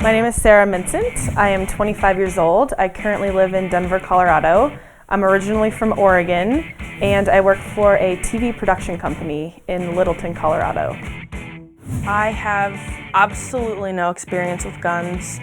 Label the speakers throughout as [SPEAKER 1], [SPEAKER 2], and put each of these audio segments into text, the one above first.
[SPEAKER 1] My name is Sarah Mincent. I am 25 years old. I currently live in Denver, Colorado. I'm originally from Oregon, and I work for a TV production company in Littleton, Colorado. I have absolutely no experience with guns.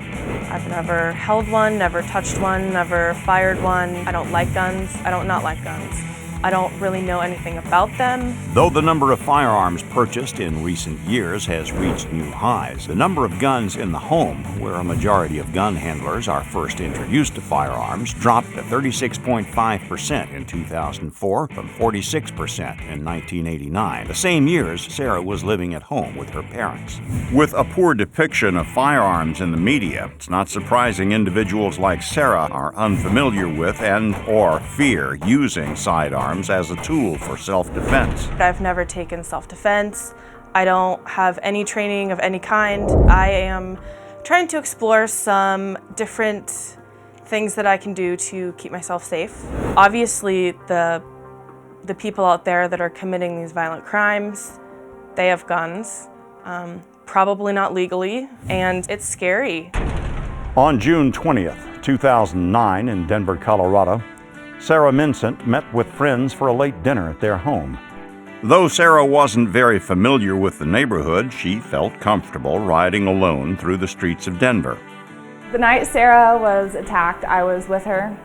[SPEAKER 1] I've never held one, never touched one, never fired one. I don't like guns. I don't not like guns. I don't really know anything about them.
[SPEAKER 2] Though the number of firearms purchased in recent years has reached new highs, the number of guns in the home, where a majority of gun handlers are first introduced to firearms, dropped to 36.5% in 2004 from 46% in 1989, the same years Sarah was living at home with her parents. With a poor depiction of firearms in the media, it's not surprising individuals like Sarah are unfamiliar with and/or fear using sidearms as a tool for self-defense.
[SPEAKER 1] I've never taken self-defense. I don't have any training of any kind. I am trying to explore some different things that I can do to keep myself safe. Obviously, the people out there that are committing these violent crimes, they have guns, probably not legally, and it's scary.
[SPEAKER 2] On June 20th, 2009 in Denver, Colorado, Sarah Mincent met with friends for a late dinner at their home. Though Sarah wasn't very familiar with the neighborhood, she felt comfortable riding alone through the streets of Denver.
[SPEAKER 3] The night Sarah was attacked, I was with her.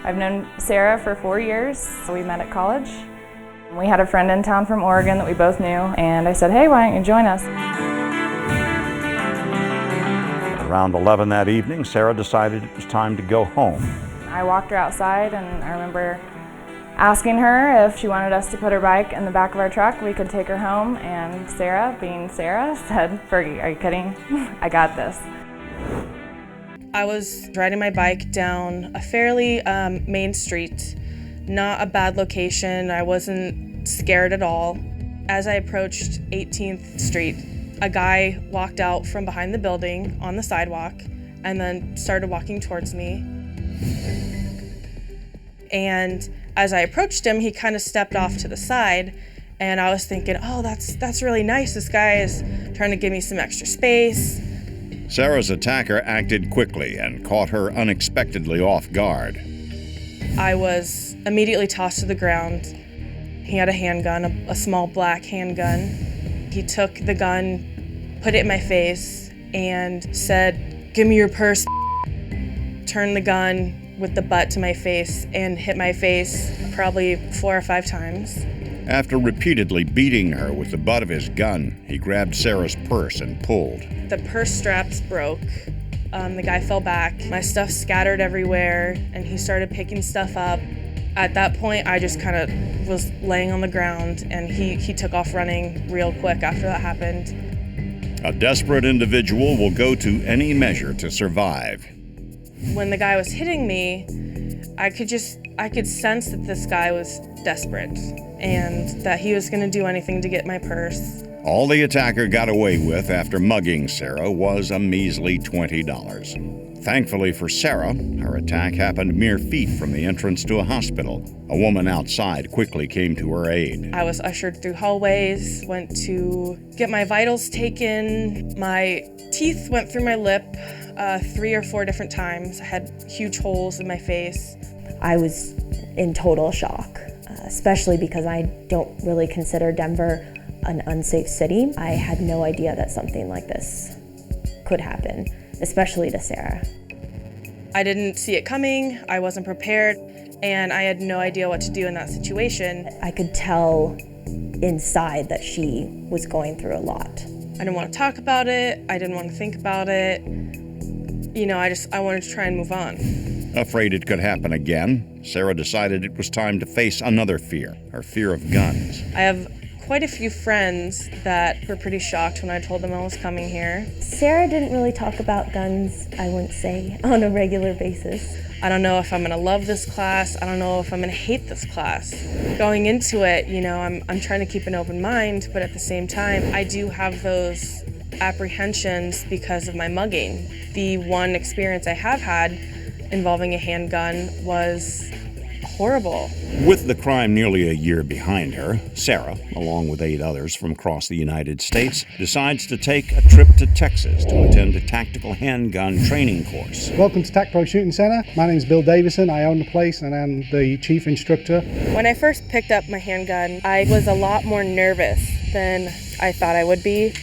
[SPEAKER 3] I've known Sarah for 4 years. We met at college. We had a friend in town from Oregon that we both knew, and I said, hey, why don't you join us?
[SPEAKER 2] Around 11 that evening, Sarah decided it was time to go home.
[SPEAKER 3] I walked her outside, and I remember asking her if she wanted us to put her bike in the back of our truck. We could take her home, and Sarah, being Sarah, said, Fergie, are you kidding? I got this.
[SPEAKER 1] I was riding my bike down a fairly main street, not a bad location. I wasn't scared at all. As I approached 18th Street, a guy walked out from behind the building on the sidewalk and then started walking towards me. And as I approached him, he kind of stepped off to the side, and I was thinking, oh, that's really nice. This guy is trying to give me some extra space.
[SPEAKER 2] Sarah's attacker acted quickly and caught her unexpectedly off guard.
[SPEAKER 1] I was immediately tossed to the ground. He had a handgun, a small black handgun. He took the gun, put it in my face, and said, give me your purse. Turned the gun with the butt to my face and hit my face probably 4 or 5 times.
[SPEAKER 2] After repeatedly beating her with the butt of his gun, he grabbed Sarah's purse and pulled.
[SPEAKER 1] The purse straps broke. The guy fell back. My stuff scattered everywhere, and he started picking stuff up. At that point, I just kind of was laying on the ground, and he took off running real quick after that happened.
[SPEAKER 2] A desperate individual will go to any measure to survive.
[SPEAKER 1] When the guy was hitting me, I could sense that this guy was desperate and that he was going to do anything to get my purse.
[SPEAKER 2] All the attacker got away with after mugging Sarah was a measly $20. Thankfully for Sarah, her attack happened mere feet from the entrance to a hospital. A woman outside quickly came to her aid.
[SPEAKER 1] I was ushered through hallways, went to get my vitals taken. My teeth went through my lip 3 or 4 different times. I had huge holes in my face.
[SPEAKER 4] I was in total shock, especially because I don't really consider Denver an unsafe city. I had no idea that something like this could happen, especially to Sarah.
[SPEAKER 1] I didn't see it coming, I wasn't prepared, and I had no idea what to do in that situation.
[SPEAKER 4] I could tell inside that she was going through a lot.
[SPEAKER 1] I didn't want to talk about it, I didn't want to think about it. You know, I wanted to try and move on.
[SPEAKER 2] Afraid it could happen again, Sarah decided it was time to face another fear, her fear of guns.
[SPEAKER 1] I have quite a few friends that were pretty shocked when I told them I was coming here.
[SPEAKER 4] Sarah didn't really talk about guns, I wouldn't say, on a regular basis.
[SPEAKER 1] I don't know if I'm gonna love this class. I don't know if I'm gonna hate this class. Going into it, you know, I'm trying to keep an open mind, but at the same time, I do have those apprehensions because of my mugging. The one experience I have had involving a handgun was horrible.
[SPEAKER 2] With the crime nearly a year behind her, Sarah, along with 8 others from across the United States, decides to take a trip to Texas to attend a tactical handgun training course.
[SPEAKER 5] Welcome to TAC Pro Shooting Center. My name is Bill Davison. I own the place and I'm the chief instructor.
[SPEAKER 1] When I first picked up my handgun, I was a lot more nervous than I thought I would be.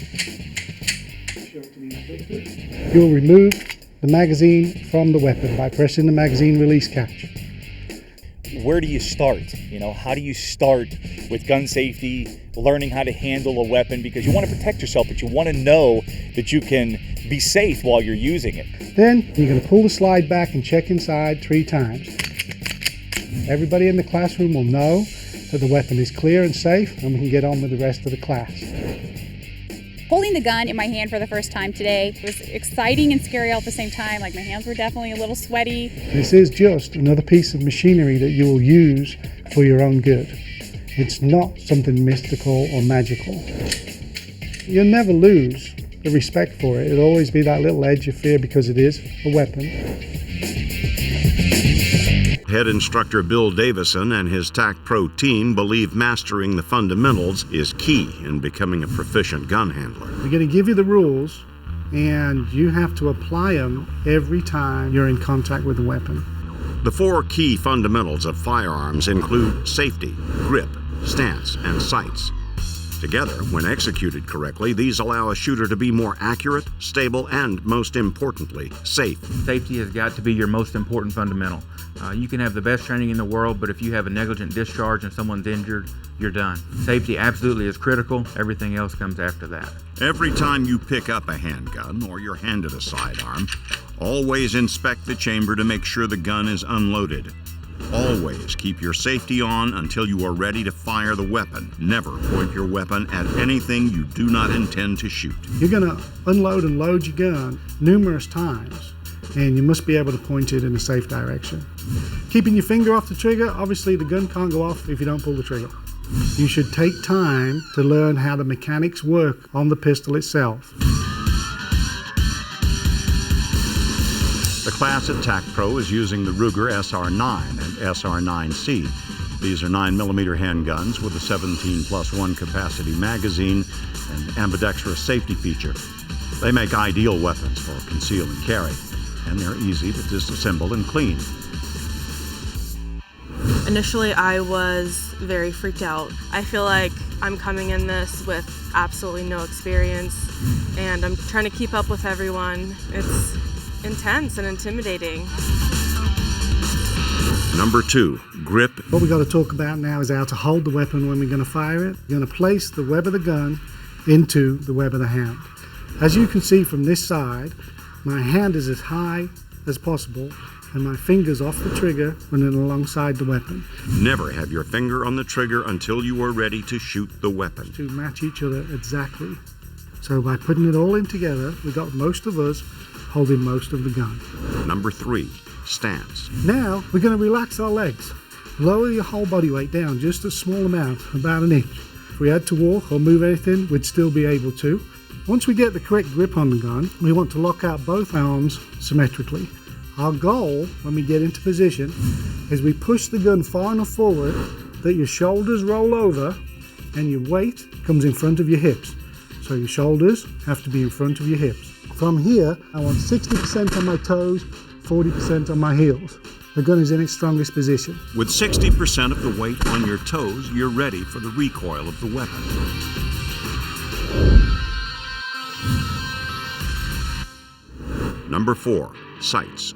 [SPEAKER 5] You'll remove the magazine from the weapon by pressing the magazine release catch.
[SPEAKER 6] Where do you start? How do you start with gun safety, learning how to handle a weapon? Because you want to protect yourself, but you want to know that you can be safe while you're using it.
[SPEAKER 5] Then you're going to pull the slide back and check inside 3 times. Everybody in the classroom will know that the weapon is clear and safe, and we can get on with the rest of the class.
[SPEAKER 7] Holding the gun in my hand for the first time today was exciting and scary all at the same time. Like, my hands were definitely a little sweaty.
[SPEAKER 5] This is just another piece of machinery that you will use for your own good. It's not something mystical or magical. You'll never lose the respect for it. It'll always be that little edge of fear because it is a weapon.
[SPEAKER 2] Head instructor Bill Davison and his TAC Pro team believe mastering the fundamentals is key in becoming a proficient gun handler.
[SPEAKER 5] We're going to give you the rules, and you have to apply them every time you're in contact with the weapon.
[SPEAKER 2] The 4 key fundamentals of firearms include safety, grip, stance, and sights. Together, when executed correctly, these allow a shooter to be more accurate, stable, and, most importantly, safe.
[SPEAKER 8] Safety has got to be your most important fundamental. You can have the best training in the world, but if you have a negligent discharge and someone's injured, you're done. Safety absolutely is critical. Everything else comes after that.
[SPEAKER 2] Every time you pick up a handgun or you're handed a sidearm, always inspect the chamber to make sure the gun is unloaded. Always keep your safety on until you are ready to fire the weapon. Never point your weapon at anything you do not intend to shoot.
[SPEAKER 5] You're going to unload and load your gun numerous times, and you must be able to point it in a safe direction. Keeping your finger off the trigger, obviously the gun can't go off if you don't pull the trigger. You should take time to learn how the mechanics work on the pistol itself.
[SPEAKER 2] The class at TAC Pro is using the Ruger SR9 and SR9C. These are 9mm handguns with a 17+1 capacity magazine and ambidextrous safety feature. They make ideal weapons for conceal and carry, and they're easy to disassemble and clean.
[SPEAKER 1] Initially, I was very freaked out. I feel like I'm coming in this with absolutely no experience, and I'm trying to keep up with everyone. It's intense and intimidating.
[SPEAKER 2] Number 2, grip.
[SPEAKER 5] What we've got to talk about now is how to hold the weapon when we're going to fire it. We're going to place the web of the gun into the web of the hand. As you can see from this side, my hand is as high as possible and my finger's off the trigger running alongside the weapon.
[SPEAKER 2] Never have your finger on the trigger until you are ready to shoot the weapon.
[SPEAKER 5] To match each other exactly. So by putting it all in together, we got most of us holding most of the gun.
[SPEAKER 2] Number 3, stance.
[SPEAKER 5] Now we're going to relax our legs. Lower your whole body weight down just a small amount, about an inch. If we had to walk or move anything, we'd still be able to. Once we get the correct grip on the gun, we want to lock out both arms symmetrically. Our goal when we get into position is we push the gun far enough forward that your shoulders roll over and your weight comes in front of your hips. So your shoulders have to be in front of your hips. From here, I want 60% on my toes, 40% on my heels. The gun is in its strongest position.
[SPEAKER 2] With 60% of the weight on your toes, you're ready for the recoil of the weapon. Number 4, sights.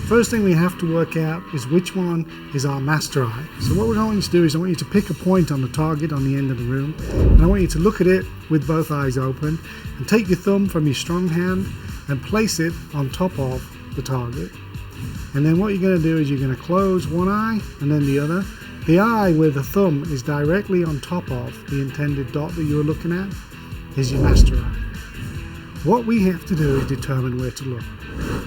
[SPEAKER 5] First thing we have to work out is which one is our master eye. So what we're going to do is I want you to pick a point on the target on the end of the room, and I want you to look at it with both eyes open and take your thumb from your strong hand and place it on top of the target. And then what you're going to do is you're going to close one eye and then the other. The eye where the thumb is directly on top of the intended dot that you're looking at is your master eye. What we have to do is determine where to look,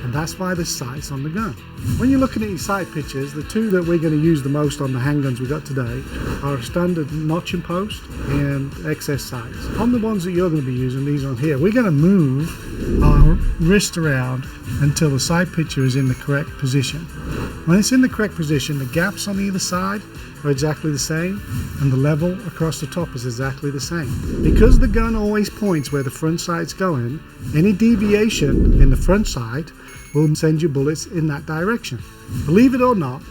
[SPEAKER 5] and that's why there's sights on the gun. When you're looking at your sight pictures, the two that we're going to use the most on the handguns we got today are a standard notch and post and excess sights. On the ones that you're going to be using, these on here, we're going to move our wrist around until the sight picture is in the correct position. When it's in the correct position, the gaps on either side are exactly the same, and the level across the top is exactly the same. Because the gun always points where the front sight's going, any deviation in the front sight will send your bullets in that direction. Believe it or not,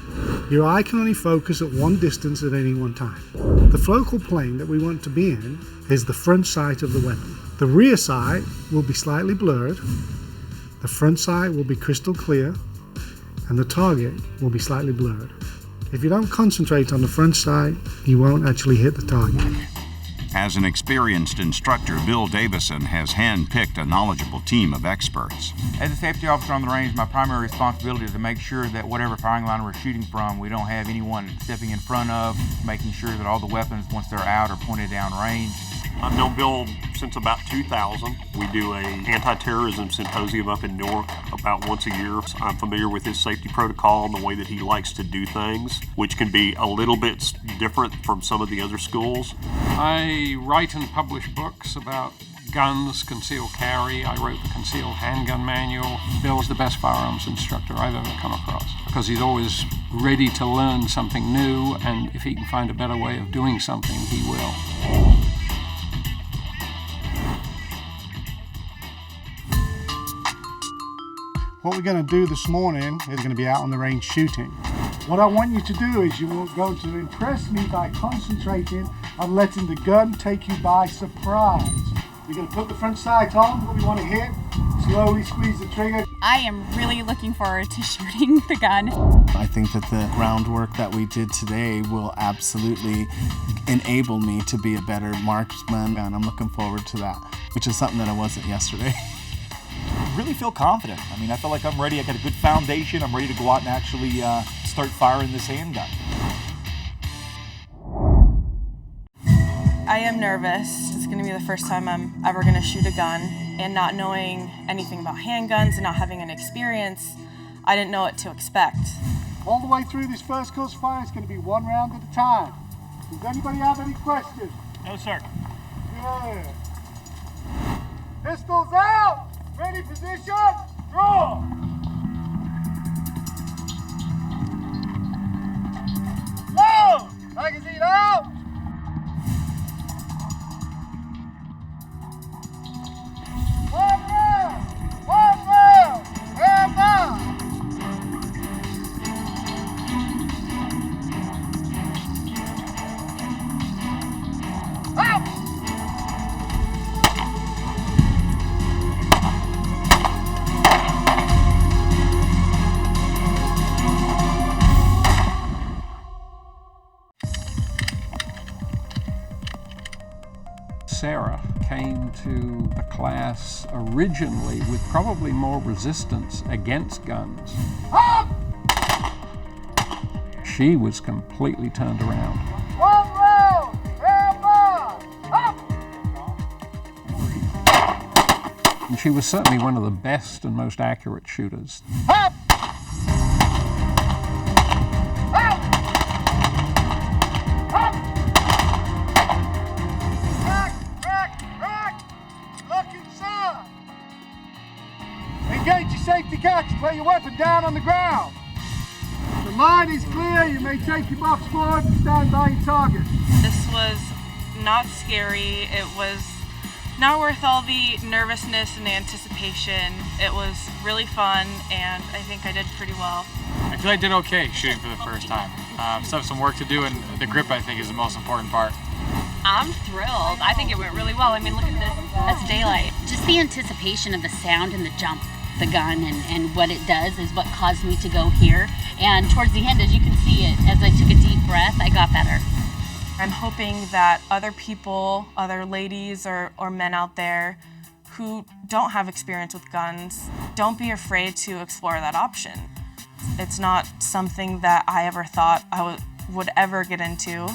[SPEAKER 5] your eye can only focus at one distance at any one time. The focal plane that we want to be in is the front sight of the weapon. The rear sight will be slightly blurred, the front sight will be crystal clear, and the target will be slightly blurred. If you don't concentrate on the front sight, you won't actually hit the target.
[SPEAKER 2] As an experienced instructor, Bill Davison has hand-picked a knowledgeable team of experts.
[SPEAKER 8] As a safety officer on the range, my primary responsibility is to make sure that whatever firing line we're shooting from, we don't have anyone stepping in front of, making sure that all the weapons, once they're out, are pointed down range.
[SPEAKER 9] I've known Bill since about 2000. We do a anti-terrorism symposium up in Newark about once a year. I'm familiar with his safety protocol and the way that he likes to do things, which can be a little bit different from some of the other schools.
[SPEAKER 10] I write and publish books about guns, concealed carry. I wrote the concealed handgun manual. Bill's the best firearms instructor I've ever come across because he's always ready to learn something new, and if he can find a better way of doing something, he will.
[SPEAKER 5] What we're going to do this morning is going to be out on the range shooting. What I want you to do is you are going to impress me by concentrating on letting the gun take you by surprise. You're going to put the front sight on, what we want to hit, slowly squeeze the trigger.
[SPEAKER 7] I am really looking forward to shooting the gun.
[SPEAKER 11] I think that the groundwork that we did today will absolutely enable me to be a better marksman, and I'm looking forward to that, which is something that I wasn't yesterday.
[SPEAKER 6] Really feel confident. I mean, I feel like I'm ready. I got a good foundation. I'm ready to go out and actually start firing this handgun.
[SPEAKER 1] I am nervous. It's going to be the first time I'm ever going to shoot a gun, and not knowing anything about handguns and not having an experience, I didn't know what to expect.
[SPEAKER 5] All the way through this first course fire, it's going to be one round at a time. Does anybody have any questions?
[SPEAKER 9] No, sir.
[SPEAKER 5] Good. Pistols out! Ready, position, draw! Load! Magazine out! One round! Hand down! Out!
[SPEAKER 10] Sarah came to the class originally with probably more resistance against guns. She was completely turned around.
[SPEAKER 5] One round! Hand up!
[SPEAKER 10] And she was certainly one of the best and most accurate shooters.
[SPEAKER 5] Up! Engage your safety catch and lay your weapon down on the ground. The line is clear. You may take your box forward and stand by your target.
[SPEAKER 1] This was not scary. It was not worth all the nervousness and anticipation. It was really fun, and I think I did pretty well.
[SPEAKER 12] I feel I did okay shooting for the first time. Still have some work to do, and the grip, I think, is the most important part.
[SPEAKER 7] I'm thrilled. I think it went really well. I mean, look at this. That's daylight.
[SPEAKER 13] Just the anticipation of the sound and the jump, the gun, and what it does is what caused me to go here. And towards the end, as you can see it, as I took a deep breath, I got better.
[SPEAKER 1] I'm hoping that other people, other ladies or men out there who don't have experience with guns, don't be afraid to explore that option. It's not something that I ever thought I would ever get into.